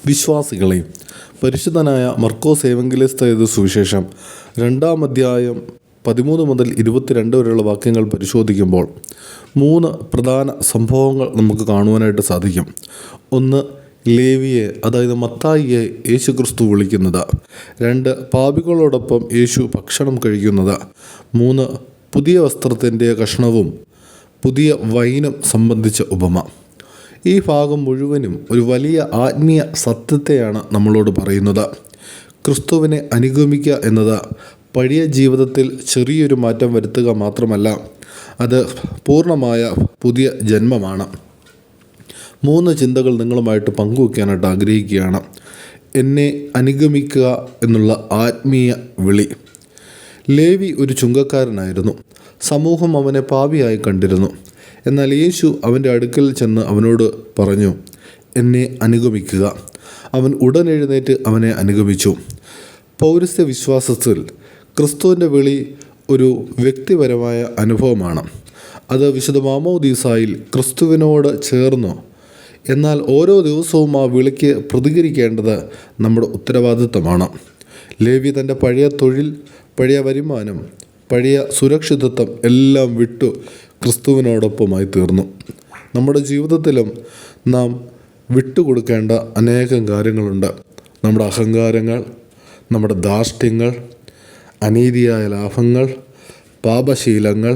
വിശ്വാസികളെ, പരിശുദ്ധനായ മർക്കോസ് ഏവങ്കലിസ്റ്റ് എഴുതിയ സുവിശേഷം 2-ാം അധ്യായം 13 മുതൽ 22 വരെയുള്ള വാക്യങ്ങൾ പരിശോധിക്കുമ്പോൾ 3 പ്രധാന സംഭവങ്ങൾ നമുക്ക് കാണുവാനായിട്ട് സാധിക്കും. ഒന്ന്, ലേവിയെ അതായത് മത്തായിയെ യേശുക്രിസ്തു വിളിക്കുന്നത്. 2, പാപികളോടൊപ്പം യേശു ഭക്ഷണം കഴിക്കുന്നത്. 3, പുതിയ വസ്ത്രത്തിൻ്റെ കഷ്ണവും പുതിയ വൈനും സംബന്ധിച്ച ഉപമ. ഈ ഭാഗം മുഴുവനും ഒരു വലിയ ആത്മീയ സത്യത്തെയാണ് നമ്മളോട് പറയുന്നത്. ക്രിസ്തുവിനെ അനുഗമിക്കുക എന്നത് പഴയ ജീവിതത്തിൽ ചെറിയൊരു മാറ്റം വരുത്തുക മാത്രമല്ല, അത് പൂർണ്ണമായ പുതിയ ജന്മമാണ്. 3 ചിന്തകൾ നിങ്ങളുമായിട്ട് പങ്കുവയ്ക്കാനായിട്ട് ആഗ്രഹിക്കുകയാണ്. എന്നെ അനുഗമിക്കുക എന്നുള്ള ആത്മീയ വിളി. ലേവി ഒരു ചുങ്കക്കാരനായിരുന്നു. സമൂഹം അവനെ പാപിയായി കണ്ടിരുന്നു. എന്നാൽ യേശു അവൻ്റെ അടുക്കൽ ചെന്ന് അവനോട് പറഞ്ഞു, എന്നെ അനുഗമിക്കുക. അവൻ ഉടൻ എഴുന്നേറ്റ് അവനെ അനുഗമിച്ചു. പൗരസ്ത്യ വിശ്വാസത്തിൽ ക്രിസ്തുവിൻ്റെ വിളി ഒരു വ്യക്തിപരമായ അനുഭവമാണ്. അത് വിശുദ്ധ മാമോദീസായിൽ ക്രിസ്തുവിനോട് ചേർന്നു. എന്നാൽ ഓരോ ദിവസവും ആ വിളിക്ക് പ്രതികരിക്കേണ്ടത് നമ്മുടെ ഉത്തരവാദിത്തമാണ്. ലേവി തൻ്റെ പഴയ തൊഴിൽ, പഴയ വരുമാനം, പഴയ സുരക്ഷിതത്വം എല്ലാം വിട്ടു ക്രിസ്തുവിനോടൊപ്പമായി തീർന്നു. നമ്മുടെ ജീവിതത്തിലും നാം വിട്ടുകൊടുക്കേണ്ട അനേകം കാര്യങ്ങളുണ്ട്. നമ്മുടെ അഹങ്കാരങ്ങൾ, നമ്മുടെ ധാർഷ്ട്യങ്ങൾ, അനീതിയായ ലാഭങ്ങൾ, പാപശീലങ്ങൾ,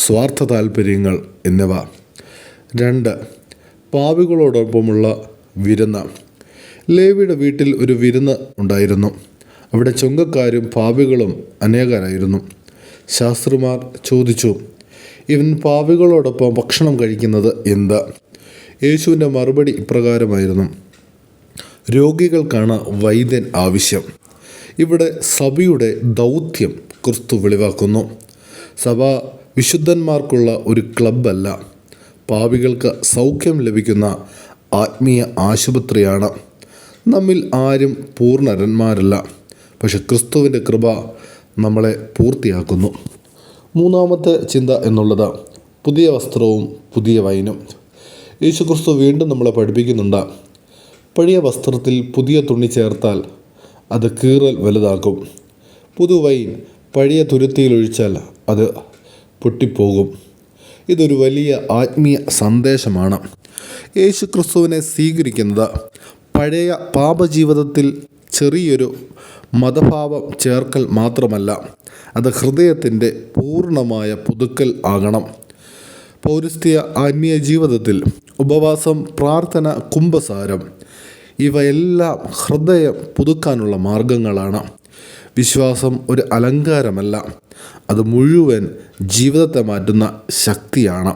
സ്വാർത്ഥ താൽപ്പര്യങ്ങൾ എന്നിവ. 2, പാപികളോടൊപ്പമുള്ള വിരുന്ന്. ലേവിയുടെ വീട്ടിൽ ഒരു വിരുന്ന് ഉണ്ടായിരുന്നു. അവിടെ ചുങ്കക്കാരും പാപികളും അനേകരായിരുന്നു. ശാസ്ത്രിമാർ ചോദിച്ചു, ഇവൻ പാപികളോടൊപ്പം ഭക്ഷണം കഴിക്കുന്നത് എന്താ? യേശുവിൻ്റെ മറുപടി ഇപ്രകാരമായിരുന്നു, രോഗികൾക്കാണ് വൈദ്യൻ ആവശ്യം. ഇവിടെ സഭയുടെ ദൗത്യം ക്രിസ്തു വെളിവാക്കുന്നു. സഭ വിശുദ്ധന്മാർക്കുള്ള ഒരു ക്ലബ്ബല്ല, പാപികൾക്ക് സൗഖ്യം ലഭിക്കുന്ന ആത്മീയ ആശുപത്രിയാണ്. നമ്മിൽ ആരും പൂർണ്ണരന്മാരല്ല, പക്ഷെ ക്രിസ്തുവിൻ്റെ കൃപ നമ്മളെ പൂർത്തിയാക്കുന്നു. 3-ാമത്തെ ചിന്ത എന്നുള്ളത് പുതിയ വസ്ത്രവും പുതിയ വൈനും. യേശുക്രിസ്തു വീണ്ടും നമ്മളെ പഠിപ്പിക്കുന്നുണ്ട്. പഴയ വസ്ത്രത്തിൽ പുതിയ തുണി ചേർത്താൽ അത് കീറൽ വലുതാക്കും. പുതുവൈൻ പഴയ തുരുത്തിയിലൊഴിച്ചാൽ അത് പൊട്ടിപ്പോകും. ഇതൊരു വലിയ ആത്മീയ സന്ദേശമാണ്. യേശുക്രിസ്തുവിനെ സ്വീകരിക്കുന്നത് പഴയ പാപജീവിതത്തിൽ ചെറിയൊരു മതഭാവം ചേർക്കൽ മാത്രമല്ല, അത് ഹൃദയത്തിൻ്റെ പൂർണ്ണമായ പുതുക്കൽ ആകണം. പൗരസ്ത്യ ആത്മീയ ജീവിതത്തിൽ ഉപവാസം, പ്രാർത്ഥന, കുമ്പസാരം ഇവയെല്ലാം ഹൃദയം പുതുക്കാനുള്ള മാർഗങ്ങളാണ്. വിശ്വാസം ഒരു അലങ്കാരമല്ല, അത് മുഴുവൻ ജീവിതത്തെ മാറ്റുന്ന ശക്തിയാണ്.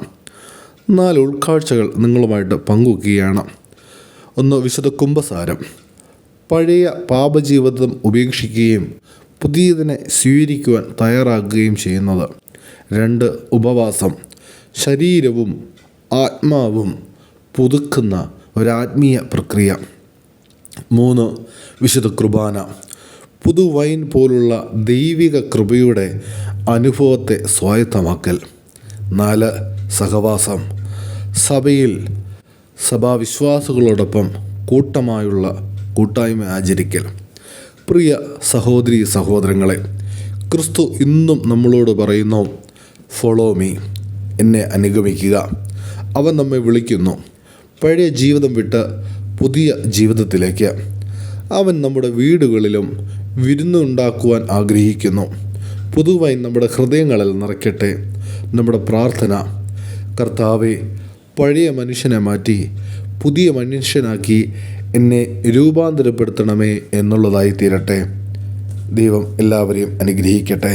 4 ഉൾക്കാഴ്ചകൾ നിങ്ങളുമായിട്ട് പങ്കുവയ്ക്കുകയാണ്. 1, വിശുദ്ധ കുമ്പസാരം. പഴയ പാപജീവിതം ഉപേക്ഷിക്കുകയും പുതിയതിനെ സ്വീകരിക്കുവാൻ തയ്യാറാക്കുകയും ചെയ്യുന്നത്. 2, ഉപവാസം. ശരീരവും ആത്മാവും പുതുക്കുന്ന ഒരാത്മീയ പ്രക്രിയ. 3, വിശുദ്ധ കുർബാന. പുതുവൈൻ പോലുള്ള ദൈവിക കൃപയുടെ അനുഭവത്തെ സ്വായത്തമാക്കൽ. 4, സഹവാസം. സഭയിൽ സഭാവിശ്വാസികളോടൊപ്പം കൂട്ടമായുള്ള കൂട്ടായ്മ ആചരിക്കൽ. പ്രിയ സഹോദരീ സഹോദരങ്ങളെ, ക്രിസ്തു ഇന്നും നമ്മളോട് പറയുന്നു, ഫോളോ മീ, എന്നെ അനുഗമിക്കുക. അവൻ നമ്മെ വിളിക്കുന്നു പഴയ ജീവിതം വിട്ട് പുതിയ ജീവിതത്തിലേക്ക്. അവൻ നമ്മുടെ വീടുകളിലും വിരുന്നുണ്ടാക്കുവാൻ ആഗ്രഹിക്കുന്നു. പുതുവൈൻ നമ്മുടെ ഹൃദയങ്ങളിൽ നിറയ്ക്കട്ടെ. നമ്മുടെ പ്രാർത്ഥന, കർത്താവേ, പഴയ മനുഷ്യനെ മാറ്റി പുതിയ മനുഷ്യനാക്കി എന്നെ രൂപാന്തരപ്പെടുത്തണമേ എന്നുള്ളതായി തീരട്ടെ. ദൈവം എല്ലാവരെയും അനുഗ്രഹിക്കട്ടെ.